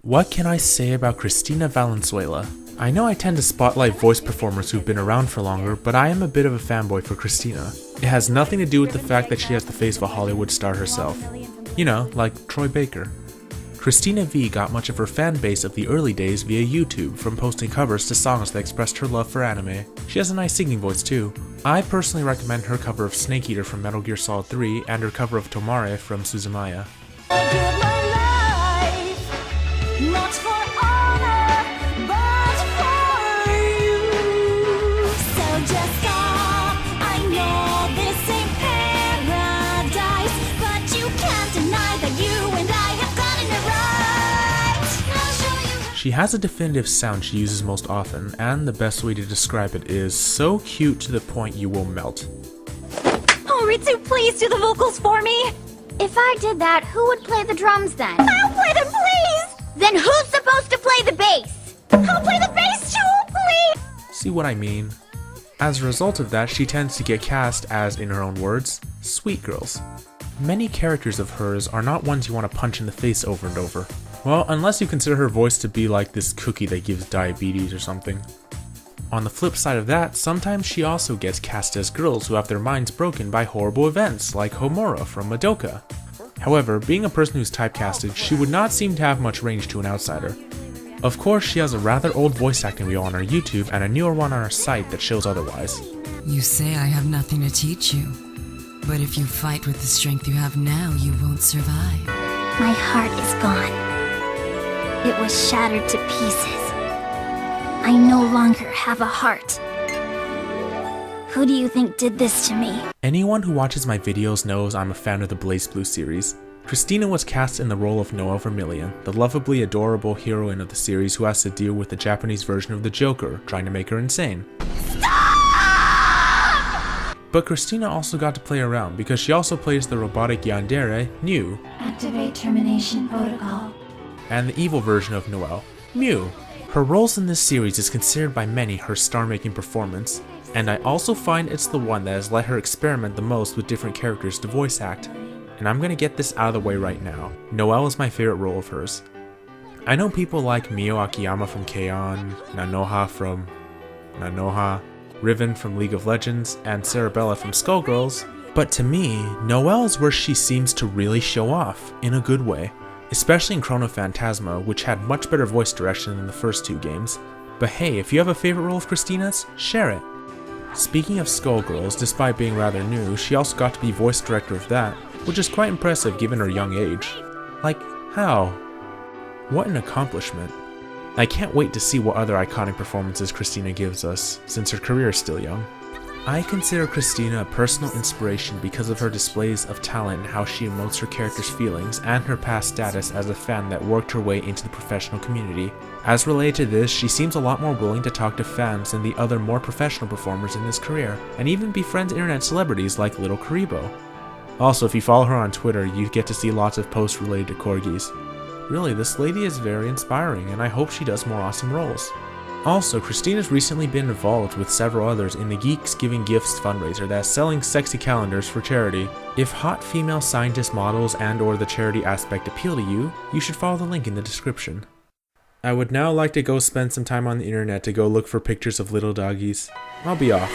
What can I say about Cristina Valenzuela? I know I tend to spotlight voice performers who've been around for longer, but I am a bit of a fanboy for Cristina. It has nothing to do with the fact that she has the face of a Hollywood star herself. You know, like Troy Baker. Cristina V got much of her fan base of the early days via YouTube, from posting covers to songs that expressed her love for anime. She has a nice singing voice too. I personally recommend her cover of Snake Eater from Metal Gear Solid 3 and her cover of Tomare from Suzumaya. Not for honor, but for you. So just stop. I know this ain't paradise, but you can't deny that you and I have gotten it right. I'll show you. She has a definitive sound she uses most often, and the best way to describe it is so cute to the point you will melt. Oh, Ritsu, please do the vocals for me. If I did that, who would play the drums then? I'll play them, please. Then who's supposed to play the bass? I'll play the bass too, please. See what I mean? As a result of that, she tends to get cast as, in her own words, sweet girls. Many characters of hers are not ones you want to punch in the face over and over. Well, unless you consider her voice to be like this cookie that gives diabetes or something. On the flip side of that, sometimes she also gets cast as girls who have their minds broken by horrible events, like Homura from Madoka. However, being a person who's typecasted, she would not seem to have much range to an outsider. Of course, she has a rather old voice acting reel on her YouTube and a newer one on her site that shows otherwise. You say I have nothing to teach you, but if you fight with the strength you have now, you won't survive. My heart is gone. It was shattered to pieces. I no longer have a heart. Who do you think did this to me? Anyone who watches my videos knows I'm a fan of the BlazBlue series. Cristina was cast in the role of Noelle Vermillion, the lovably adorable heroine of the series who has to deal with the Japanese version of the Joker, trying to make her insane. Stop! But Cristina also got to play around because she also plays the robotic yandere, New, Activate termination protocol. and the evil version of Noelle, Mew. Her roles in this series is considered by many her star-making performance, and I also find it's the one that has let her experiment the most with different characters to voice act. And I'm gonna get this out of the way right now. Noelle is my favorite role of hers. I know people like Mio Akiyama from K-On!, Nanoha from Nanoha, Riven from League of Legends, and Cerebella from Skullgirls, but to me, Noelle is where she seems to really show off, in a good way. Especially in Chrono Phantasma, which had much better voice direction than the first two games. But hey, if you have a favorite role of Cristina's, share it! Speaking of Skullgirls, despite being rather new, she also got to be voice director of that, which is quite impressive given her young age. Like, how? What an accomplishment. I can't wait to see what other iconic performances Cristina gives us, since her career is still young. I consider Cristina a personal inspiration because of her displays of talent and how she emotes her character's feelings and her past status as a fan that worked her way into the professional community. As related to this, she seems a lot more willing to talk to fans than the other more professional performers in this career, and even befriends internet celebrities like Little Karibo. Also, if you follow her on Twitter, you get to see lots of posts related to corgis. Really, this lady is very inspiring, and I hope she does more awesome roles. Also, Cristina's recently been involved with several others in the Geeks Giving Gifts fundraiser that's selling sexy calendars for charity. If hot female scientist models and or the charity aspect appeal to you, you should follow the link in the description. I would now like to go spend some time on the internet to go look for pictures of little doggies. I'll be off.